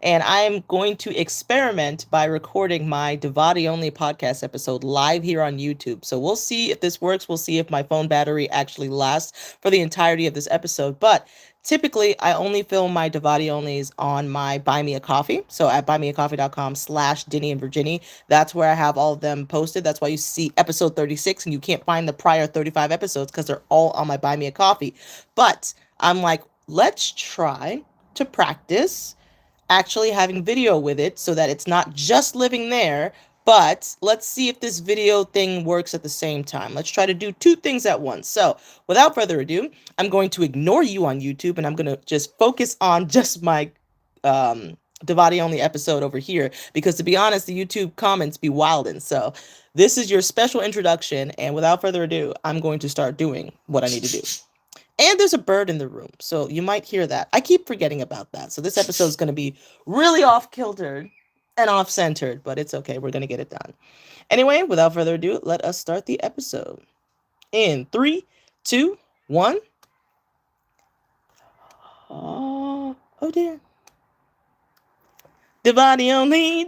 and I'm going to experiment by recording my DiVAudionly podcast episode live here on YouTube. So we'll see if this works. We'll see if my phone battery actually lasts for the entirety of this episode. But typically, I only film my DiVAudionlys on my Buy Me a Coffee. So at buymeacoffee.com/Denny and Virginie, that's where I have all of them posted. That's why you see episode 36 and you can't find the prior 35 episodes because they're all on my Buy Me a Coffee. But I'm like, let's try to practice actually having video with it so that it's not just living there, but let's see if this video thing works at the same time. Let's try to do two things at once. So without further ado, I'm going to ignore you on YouTube and I'm going to just focus on just my DiVAudionly episode over here, because to be honest, the YouTube comments be wildin'. So this is your special introduction, and without further ado, I'm going to start doing what I need to do. And there's a bird in the room, so you might hear that. I keep forgetting about that. So this episode is going to be really off-kiltered and off-centered, but it's okay. We're going to get it done. Anyway, without further ado, let us start the episode. In 3, 2, 1. Oh dear. DiVAudionly.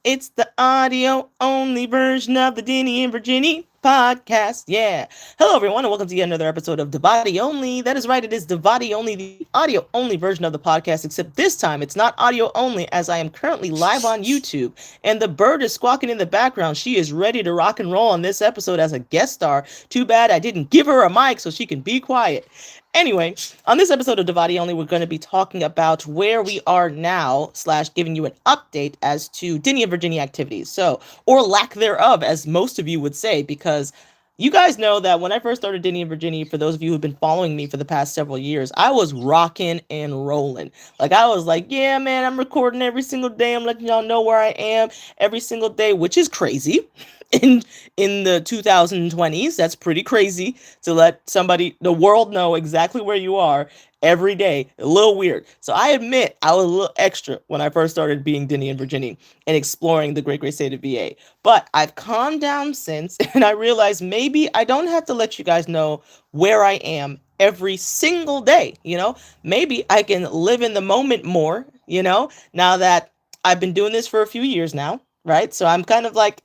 It's the audio-only version of the Denny and Virginie podcast. Yeah. Hello, everyone, and welcome to yet another episode of DiVAudionly. That is right, it is DiVAudionly, the audio-only version of the podcast, except this time it's not audio-only, as I am currently live on YouTube, and the bird is squawking in the background. She is ready to rock and roll on this episode as a guest star. Too bad I didn't give her a mic so she can be quiet. Anyway, on this episode of DiVAudionly, we're going to be talking about where we are now, / giving you an update as to Denny and Virginie activities. So, or lack thereof, as most of you would say, because you guys know that when I first started Denny and Virginie, for those of you who've been following me for the past several years, I was rocking and rolling. Like, I was like, yeah, man, I'm recording every single day. I'm letting y'all know where I am every single day, which is crazy. In the 2020s, that's pretty crazy to let the world know exactly where you are every day. A little weird. So I admit I was a little extra when I first started being Denny and Virginie and exploring the great state of VA. But I've calmed down since, and I realized maybe I don't have to let you guys know where I am every single day. Maybe I can live in the moment more, now that I've been doing this for a few years now, right? So I'm kind of like,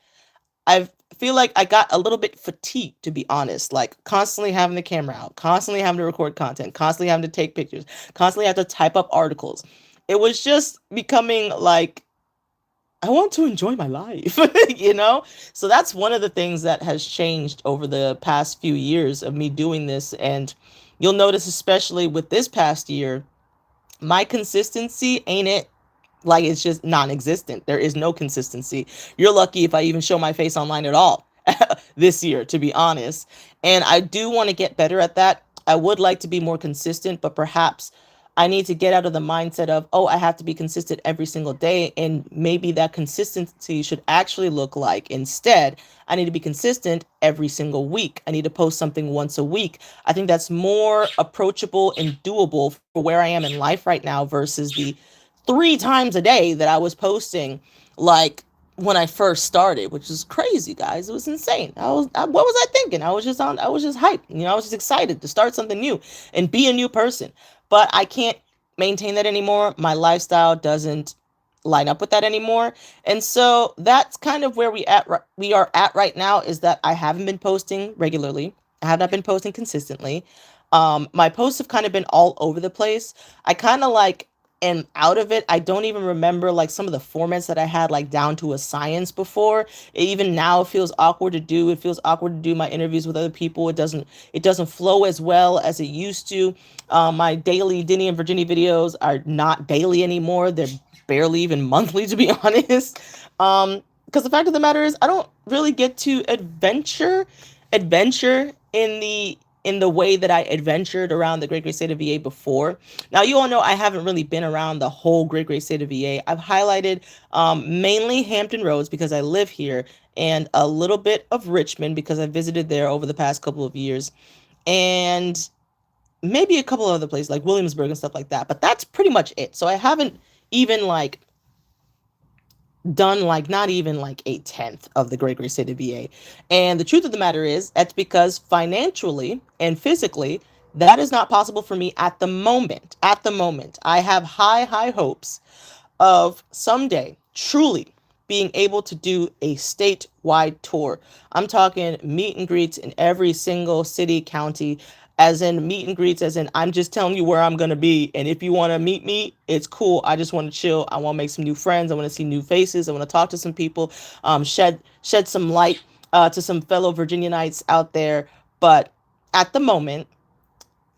I feel like I got a little bit fatigued, to be honest, like constantly having the camera out, constantly having to record content, constantly having to take pictures, constantly have to type up articles. It was just becoming like, I want to enjoy my life, So that's one of the things that has changed over the past few years of me doing this. And you'll notice, especially with this past year, my consistency ain't it. Like, it's just non-existent. There is no consistency. You're lucky if I even show my face online at all this year, to be honest. And I do want to get better at that. I would like to be more consistent, but perhaps I need to get out of the mindset of, I have to be consistent every single day. And maybe that consistency should actually look like, instead, I need to be consistent every single week. I need to post something once a week. I think that's more approachable and doable for where I am in life right now versus the 3 times a day that I was posting, like when I first started, which is crazy, guys. It was insane. What was I thinking? I was just hyped. I was just excited to start something new and be a new person. But I can't maintain that anymore. My lifestyle doesn't line up with that anymore. And so that's kind of where we are at right now, is that I haven't been posting regularly. I have not been posting consistently. My posts have kind of been all over the place. I kind of and out of it, I don't even remember like some of the formats that I had like down to a science before. Even now it feels awkward to do. It feels awkward to do my interviews with other people. It doesn't flow as well as it used to. My daily Denny and Virginie videos are not daily anymore. They're barely even monthly, to be honest. Because the fact of the matter is, I don't really get to adventure in the way that I adventured around the great state of VA before. Now, you all know I haven't really been around the whole great state of VA. I've highlighted mainly Hampton Roads because I live here, and a little bit of Richmond because I visited there over the past couple of years, and maybe a couple of other places like Williamsburg and stuff like that. But that's pretty much it. So I haven't even done not even a tenth of the great state of VA. And the truth of the matter is, that's because financially and physically, That is not possible for me at the moment. At the moment, I have high hopes of someday truly being able to do a statewide tour. I'm talking meet and greets in every single city, county, as in meet and greets, as in I'm just telling you where I'm going to be. And if you want to meet me, it's cool. I just want to chill. I want to make some new friends. I want to see new faces. I want to talk to some people, shed some light to some fellow Virginianites out there. But at the moment,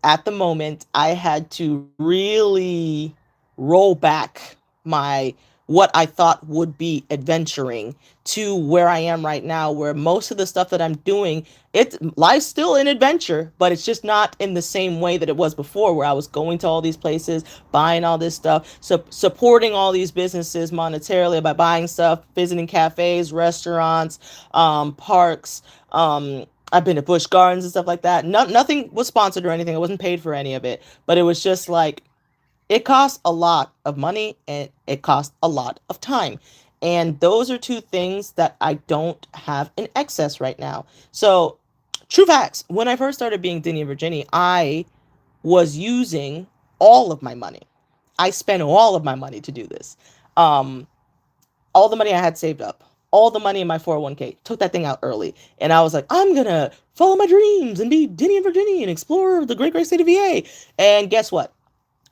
I had to really roll back my what I thought would be adventuring to where I am right now, where most of the stuff that I'm doing, it's life's still an adventure, but it's just not in the same way that it was before, where I was going to all these places, buying all this stuff, supporting all these businesses monetarily by buying stuff, visiting cafes, restaurants, parks, I've been to Busch Gardens and stuff like that. Nothing was sponsored or anything. I wasn't paid for any of it, but it was just like it costs a lot of money and it costs a lot of time. And those are two things that I don't have in excess right now. So, true facts. When I first started being Denny and Virginia, I was using all of my money. I spent all of my money to do this. Um, all the money I had saved up, all the money in my 401k, took that thing out early. And I was like, I'm going to follow my dreams and be Denny and Virginia and explore the great state of VA. And guess what?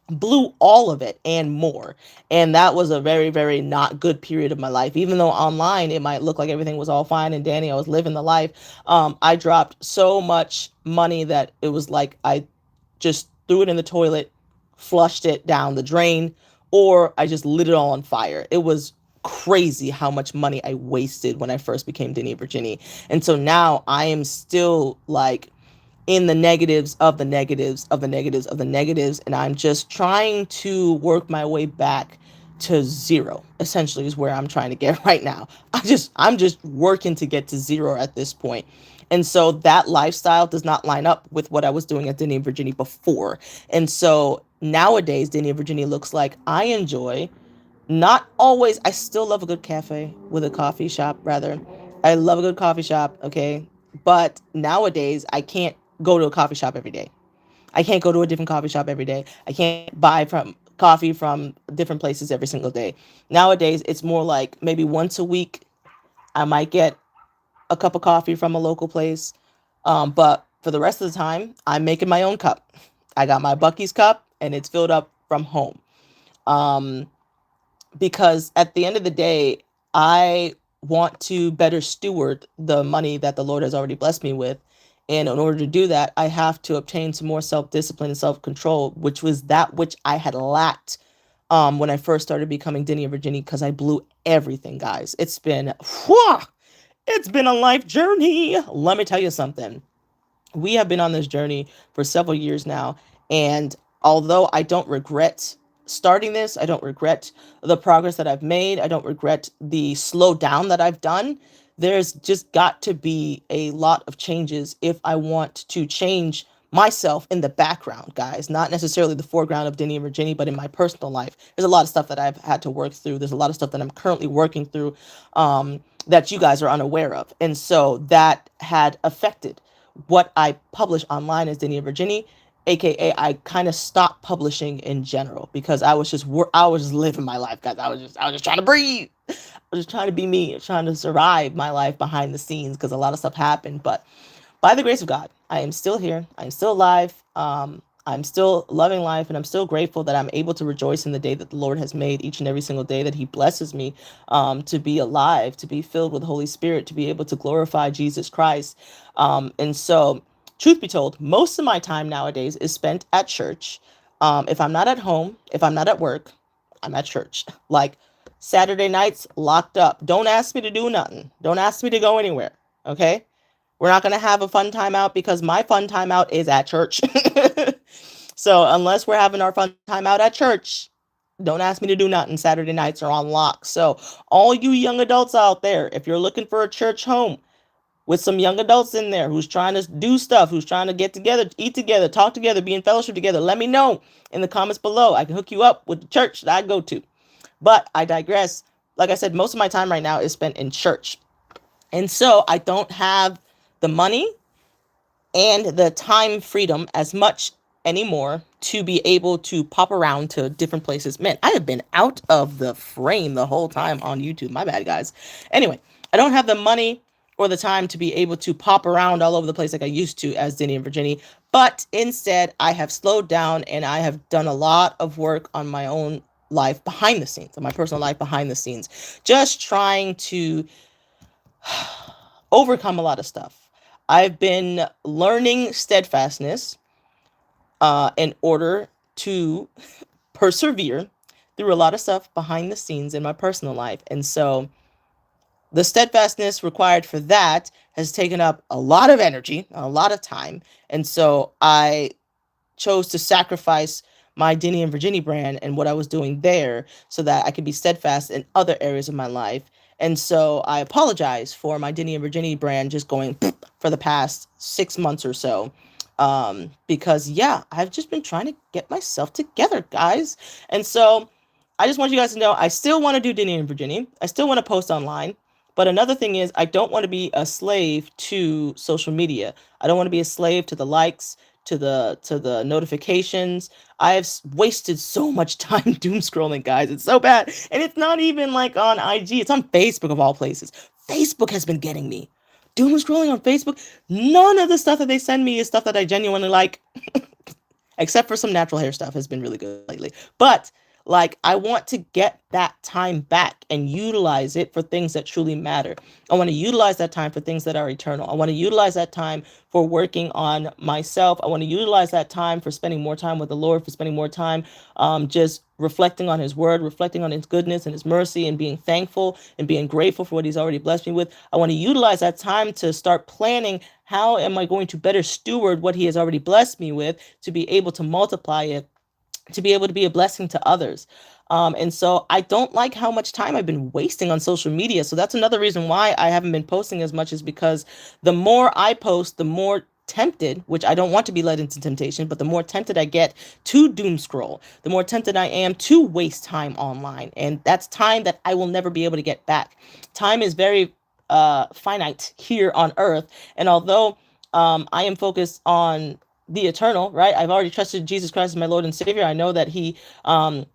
Blew all of it and more. And that was a very not good period of my life. Even though online it might look like everything was all fine and dandy, I was living the life. I dropped so much money that it was like I just threw it in the toilet, flushed it down the drain, or I just lit it all on fire. It was crazy how much money I wasted when I first became Denny Virginia. And so now I am still like in the negatives of the negatives of the negatives of the negatives. And I'm just trying to work my way back to zero, essentially, is where I'm trying to get right now. I'm just working to get to zero at this point. And so that lifestyle does not line up with what I was doing at Denny Virginia before. And so nowadays, Denny Virginia looks like I enjoy not always, I still love a good cafe with a coffee shop, rather. I love a good coffee shop, okay? But nowadays, I can't go to a coffee shop every day. I can't go to a different coffee shop every day. I can't buy from coffee from different places every single day. Nowadays, it's more like maybe once a week, I might get a cup of coffee from a local place. But for the rest of the time, I'm making my own cup. I got my Bucky's cup and it's filled up from home. Um, because at the end of the day, I want to better steward the money that the Lord has already blessed me with. And in order to do that, I have to obtain some more self-discipline and self-control, which was that which I had lacked when I first started becoming Denny and Virginia, because I blew everything, guys. It's been a life journey. Let me tell you something. We have been on this journey for several years now. And although I don't regret starting this, I don't regret the progress that I've made, I don't regret the slow down that I've done. There's just got to be a lot of changes if I want to change myself in the background, guys, not necessarily the foreground of Denny and Virginia, but in my personal life. There's a lot of stuff that I've had to work through. There's a lot of stuff that I'm currently working through that you guys are unaware of. And so that had affected what I publish online as Denny and Virginia, aka I kind of stopped publishing in general because I was just living my life, guys. I was just trying to breathe. I was just trying to be me, trying to survive my life behind the scenes because a lot of stuff happened. But by the grace of God, I am still here. I'm still alive. I'm still loving life, and I'm still grateful that I'm able to rejoice in the day that the Lord has made, each and every single day that He blesses me to be alive, to be filled with the Holy Spirit, to be able to glorify Jesus Christ. And so, truth be told, most of my time nowadays is spent at church. If I'm not at home, if I'm not at work, I'm at church. Like Saturday nights, locked up. Don't ask me to do nothing. Don't ask me to go anywhere. Okay? We're not going to have a fun time out because my fun time out is at church. So unless we're having our fun time out at church, don't ask me to do nothing. Saturday nights are on lock. So all you young adults out there, if you're looking for a church home with some young adults in there who's trying to do stuff, who's trying to get together, eat together, talk together, be in fellowship together, let me know in the comments below. I can hook you up with the church that I go to. But I digress. Like I said, most of my time right now is spent in church. And so I don't have the money and the time freedom as much anymore to be able to pop around to different places. Man, I have been out of the frame the whole time on YouTube. My bad, guys. Anyway, I don't have the money or the time to be able to pop around all over the place like I used to as Denny and Virginia. But instead, I have slowed down and I have done a lot of work on my own life behind the scenes, on my personal life behind the scenes, just trying to overcome a lot of stuff. I've been learning steadfastness in order to persevere through a lot of stuff behind the scenes in my personal life. And so the steadfastness required for that has taken up a lot of energy, a lot of time. And so I chose to sacrifice my Denny and Virginia brand and what I was doing there so that I could be steadfast in other areas of my life. And so I apologize for my Denny and Virginia brand just going for the past 6 months or so. Because yeah, I've just been trying to get myself together, guys. And so I just want you guys to know I still want to do Denny and Virginia. I still want to post online. But another thing is I don't want to be a slave to social media. I don't want to be a slave to the likes, to the notifications. I have wasted so much time doom scrolling, guys. It's so bad. And it's not even like on IG. It's on Facebook of all places. Facebook has been getting me. Doom scrolling on Facebook. None of the stuff that they send me is stuff that I genuinely like. Except for some natural hair stuff has been really good lately. But like, I want to get that time back and utilize it for things that truly matter. I want to utilize that time for things that are eternal. I want to utilize that time for working on myself. I want to utilize that time for spending more time with the Lord, for spending more time just reflecting on his word, reflecting on his goodness and his mercy, and being thankful and being grateful for what he's already blessed me with. I want to utilize that time to start planning how am I going to better steward what he has already blessed me with to be able to multiply it, to be able to be a blessing to others. And so I don't like how much time I've been wasting on social media. So that's another reason why I haven't been posting as much, is because the more I post, the more tempted, which I don't want to be led into temptation, but the more tempted I get to doom scroll, the more tempted I am to waste time online. And that's time that I will never be able to get back. Time is very finite here on earth. And although I am focused on the eternal, right? I've already trusted Jesus Christ as my Lord and Savior. I know that he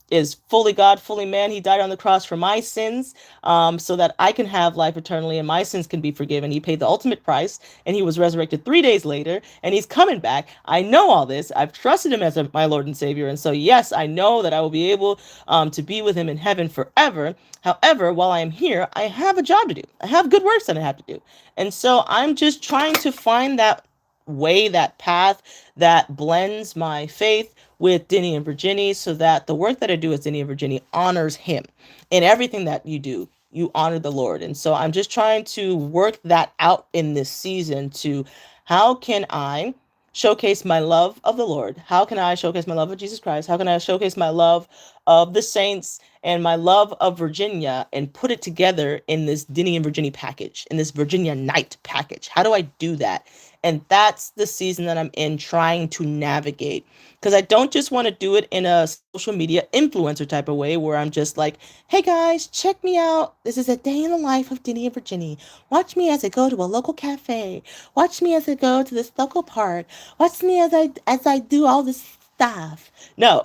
is fully God, fully man. He died on the cross for my sins so that I can have life eternally and my sins can be forgiven. He paid the ultimate price and he was resurrected 3 days later and he's coming back. I know all this. I've trusted him as my Lord and Savior. And so, yes, I know that I will be able to be with him in heaven forever. However, while I am here, I have a job to do. I have good works that I have to do. And so I'm just trying to find that way, that path that blends my faith with Denny and Virginia, so that the work that I do as Denny and Virginia honors him. In everything that you do, you honor the Lord. And so I'm just trying to work that out in this season to how can I showcase my love of the Lord? How can I showcase my love of Jesus Christ? How can I showcase my love of the saints and my love of Virginia and put it together in this Denny and Virginia package, in this Virginia Night package? How do I do that? And that's the season that I'm in, trying to navigate, because I don't just want to do it in a social media influencer type of way where I'm just like, hey guys, check me out. This is a day in the life of Denny and Virginia. Watch me as I go to a local cafe. Watch me as I go to this local park. Watch me as I do all this stuff. No,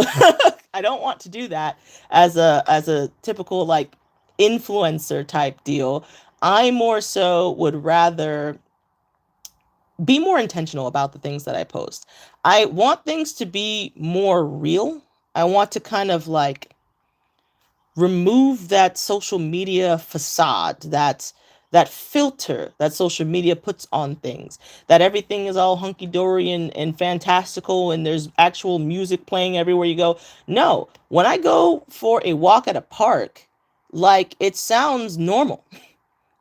I don't want to do that as a typical like influencer type deal. I more so would rather be more intentional about the things that I post. I want things to be more real. I want to kind of like remove that social media facade, that filter that social media puts on things, that everything is all hunky-dory and fantastical and there's actual music playing everywhere you go. No, when I go for a walk at a park, like, it sounds normal.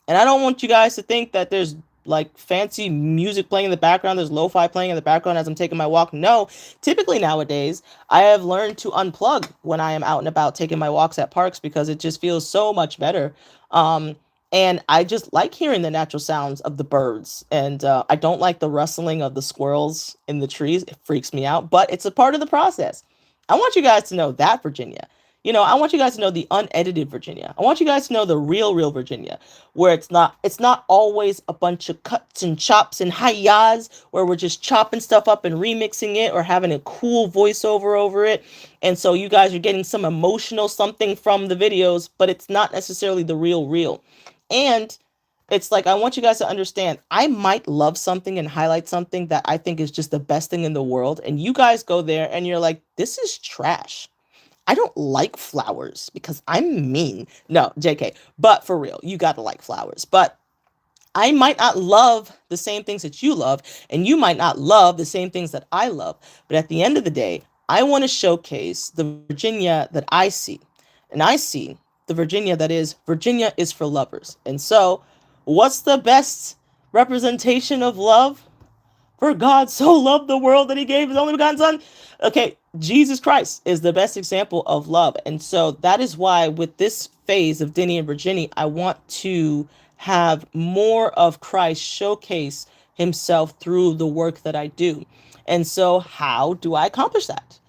And I don't want you guys to think that there's like fancy music playing in the background, there's lo-fi playing in the background as I'm taking my walk. No, typically nowadays I have learned to unplug when I am out and about taking my walks at parks, because it just feels so much better. And I just like hearing the natural sounds of the birds, and I don't like the rustling of the squirrels in the trees. It freaks me out, but it's a part of the process. I want you guys to know that, Virginia, I want you guys to know the unedited Virginia. I want you guys to know the real Virginia, where it's not always a bunch of cuts and chops and hi-yas where we're just chopping stuff up and remixing it or having a cool voiceover over it. And so you guys are getting some emotional something from the videos, but it's not necessarily the real. And it's like I want you guys to understand I might love something and highlight something that I think is just the best thing in the world, and you guys go there and you're like, this is trash. I don't like flowers because I'm mean. No, JK. But for real, you gotta like flowers. But I might not love the same things that you love, and you might not love the same things that I love. But at the end of the day, I want to showcase the Virginia that I see. And I see the Virginia is for lovers. And so, what's the best representation of love? For God so loved the world that he gave his only begotten son. Okay, Jesus Christ is the best example of love. And so that is why with this phase of Denny and Virginia, I want to have more of Christ showcase himself through the work that I do. And so how do I accomplish that?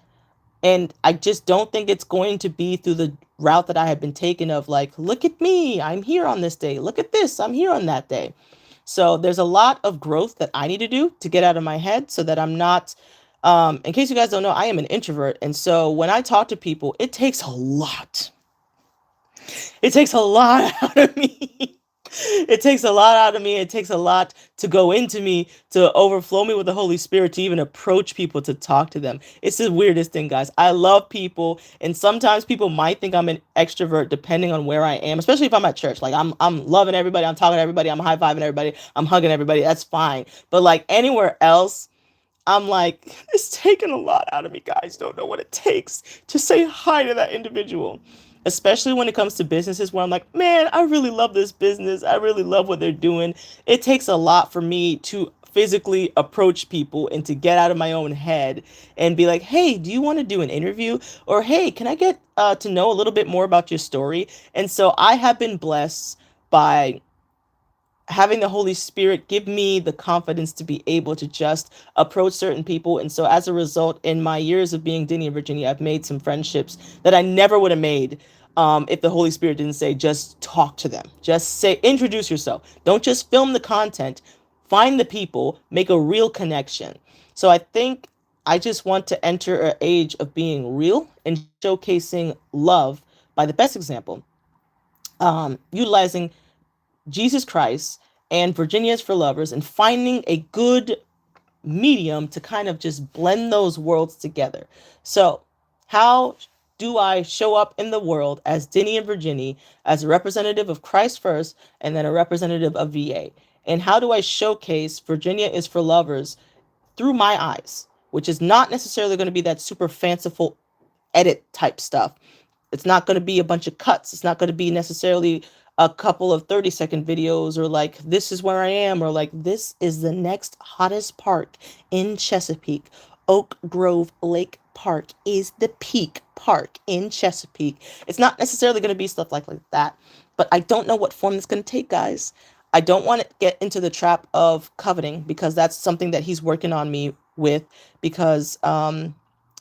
And I just don't think it's going to be through the route that I have been taken of like, look at me, I'm here on this day. Look at this, I'm here on that day. So there's a lot of growth that I need to do to get out of my head so that I'm not, in case you guys don't know, I am an introvert. And so when I talk to people, it takes a lot. It takes a lot out of me. It takes a lot out of me. It takes a lot to go into me, to overflow me with the Holy Spirit, to even approach people, to talk to them. It's the weirdest thing, guys. I love people, and sometimes people might think I'm an extrovert depending on where I am, especially if I'm at church. Like I'm loving everybody, I'm talking to everybody, I'm high-fiving everybody, I'm hugging everybody. That's fine. But like anywhere else, I'm like, it's taking a lot out of me, guys. Don't know what it takes to say hi to that individual. Especially when it comes to businesses where I'm like, man, I really love this business. I really love what they're doing. It takes a lot for me to physically approach people and to get out of my own head and be like, hey, do you want to do an interview? Or hey, can I get to know a little bit more about your story? And so I have been blessed by having the Holy Spirit give me the confidence to be able to just approach certain people. And so as a result, in my years of being Denny in Virginia, I've made some friendships that I never would have made if the Holy Spirit didn't say, just talk to them. Just say, introduce yourself. Don't just film the content. Find the people, make a real connection. So I think I just want to enter an age of being real and showcasing love by the best example, utilizing Jesus Christ and Virginia is for lovers, and finding a good medium to kind of just blend those worlds together. So, how do I show up in the world as Denny and Virginia, as a representative of Christ first, and then a representative of VA? And how do I showcase Virginia is for lovers through my eyes, which is not necessarily going to be that super fanciful edit type stuff. It's not going to be a bunch of cuts. It's not going to be necessarily a couple of 30-second videos or like, this is where I am, or like, this is the next hottest park in Chesapeake. Oak Grove Lake Park is the peak park in Chesapeake. It's not necessarily going to be stuff like that, but I don't know what form it's going to take, guys. I don't want to get into the trap of coveting, because that's something that he's working on me with, because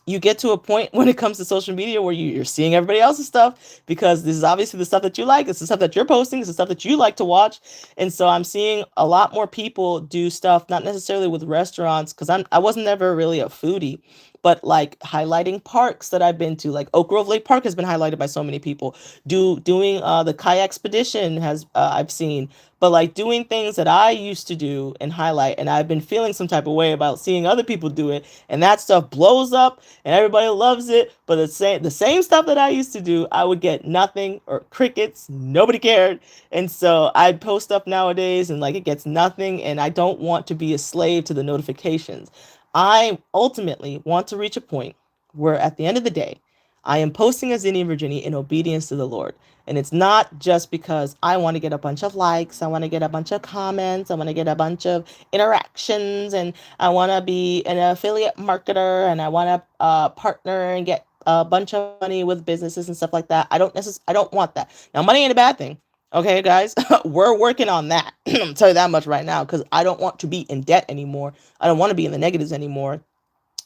you get to a point when it comes to social media where you're seeing everybody else's stuff, because this is obviously the stuff that you like. It's the stuff that you're posting. It's the stuff that you like to watch. And so I'm seeing a lot more people do stuff, not necessarily with restaurants, because I wasn't never really a foodie, but like highlighting parks that I've been to. Like Oak Grove Lake Park has been highlighted by so many people. Doing the kayak expedition has I've seen, but like doing things that I used to do and highlight, and I've been feeling some type of way about seeing other people do it, and that stuff blows up and everybody loves it. But the same stuff that I used to do, I would get nothing or crickets. Nobody cared. And so I post stuff nowadays and like it gets nothing, and I don't want to be a slave to the notifications. I ultimately want to reach a point where at the end of the day, I am posting as Indian Virginia in obedience to the Lord. And it's not just because I want to get a bunch of likes, I want to get a bunch of comments, I want to get a bunch of interactions, and I want to be an affiliate marketer, and I want to partner and get a bunch of money with businesses and stuff like that. I don't want that. Now, money ain't a bad thing. Okay, guys, we're working on that. I'll tell you that much right now, because I don't want to be in debt anymore. I don't want to be in the negatives anymore.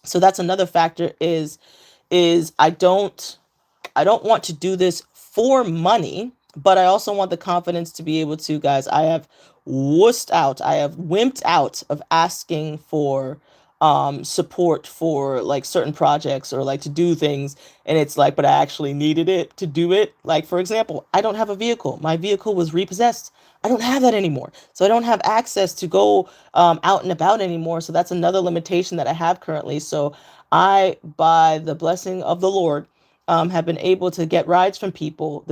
So that's another factor is I don't I don't want to do this for money, but I also want the confidence to be able to, guys, I have wimped out of asking for support for like certain projects or like to do things, and it's like, but I actually needed it to do it. Like, for example, I don't have a vehicle. My vehicle was repossessed. I don't have that anymore. So I don't have access to go out and about anymore. So that's another limitation that I have currently. So I, by the blessing of the Lord, have been able to get rides from people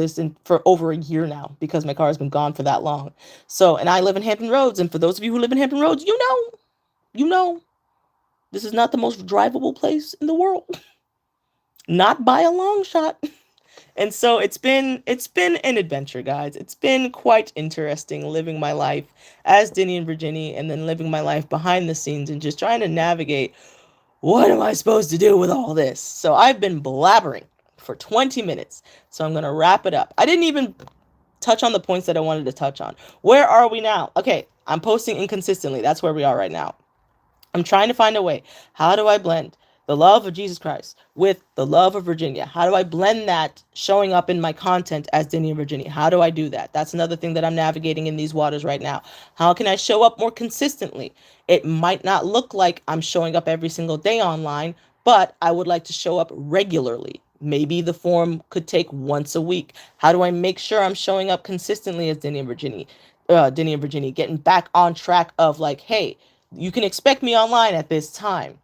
for over a year now because my car has been gone for that long. So, and I live in Hampton Roads. And for those of you who live in Hampton Roads, you know, this is not the most drivable place in the world, not by a long shot. And so it's been an adventure, guys. It's been quite interesting living my life as Denny and Virginia, and then living my life behind the scenes and just trying to navigate what am I supposed to do with all this. So I've been blabbering for 20 minutes. So I'm going to wrap it up. I didn't even touch on the points that I wanted to touch on. Where are we now? Okay, I'm posting inconsistently. That's where we are right now. I'm trying to find a way. How do I blend the love of Jesus Christ with the love of Virginia? How do I blend that showing up in my content as Denny and Virginia? How do I do that? That's another thing that I'm navigating in these waters right now. How can I show up more consistently? It might not look like I'm showing up every single day online, but I would like to show up regularly. Maybe the form could take once a week. How do I make sure I'm showing up consistently as Denny and Virginia? Getting back on track of like, hey, you can expect me online at this time.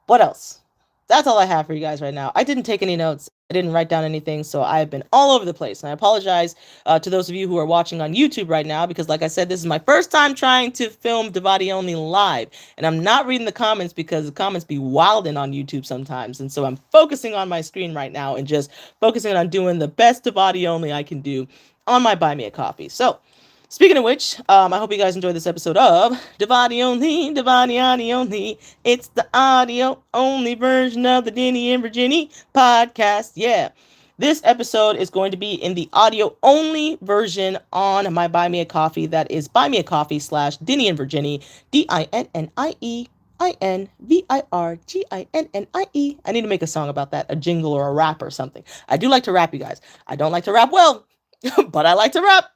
What else? That's all I have for you guys right now. I didn't take any notes. I didn't write down anything, so I've been all over the place. And I apologize to those of you who are watching on YouTube right now, because like I said, this is my first time trying to film DiVAudionly live. And I'm not reading the comments because the comments be wilding on YouTube sometimes. And so I'm focusing on my screen right now and just focusing on doing the best DiVAudionly I can do on my Buy Me a Coffee. So, speaking of which, I hope you guys enjoyed this episode of DiVAudionly. It's the audio only version of the Denny and Virginia podcast. Yeah. This episode is going to be in the audio only version on my Buy Me a Coffee. That is buymeacoffee/Denny and Virginia, DINNIE, I need to make a song about that, a jingle or a rap or something. I do like to rap, you guys. I don't like to rap well, but I like to rap.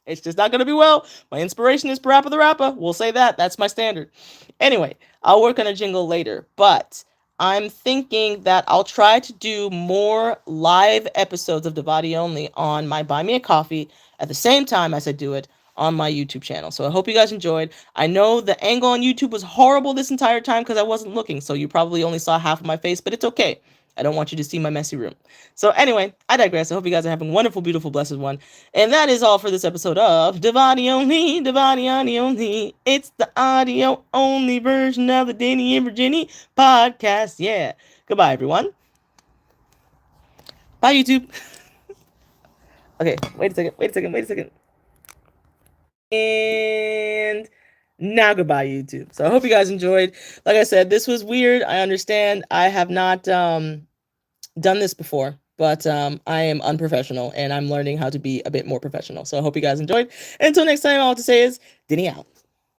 It's just not going to be well. My inspiration is Parappa the Rapper. We'll say that. That's my standard. Anyway, I'll work on a jingle later. But I'm thinking that I'll try to do more live episodes of DiVAudionly on my Buy Me a Coffee at the same time as I do it on my YouTube channel. So I hope you guys enjoyed. I know the angle on YouTube was horrible this entire time because I wasn't looking. So you probably only saw half of my face, but it's okay. I don't want you to see my messy room. So anyway, I digress. I hope you guys are having a wonderful, beautiful, blessed one. And that is all for this episode of DiVAudionly. It's the audio only version of the Denny and Virginia podcast. Yeah. Goodbye, everyone. Bye, YouTube. Okay, wait a second. And now goodbye, YouTube. So I hope you guys enjoyed. Like I said, this was weird. I understand. I have not done this before, but I am unprofessional and I'm learning how to be a bit more professional. So I hope you guys enjoyed. And until next time, all I have to say is Denny out.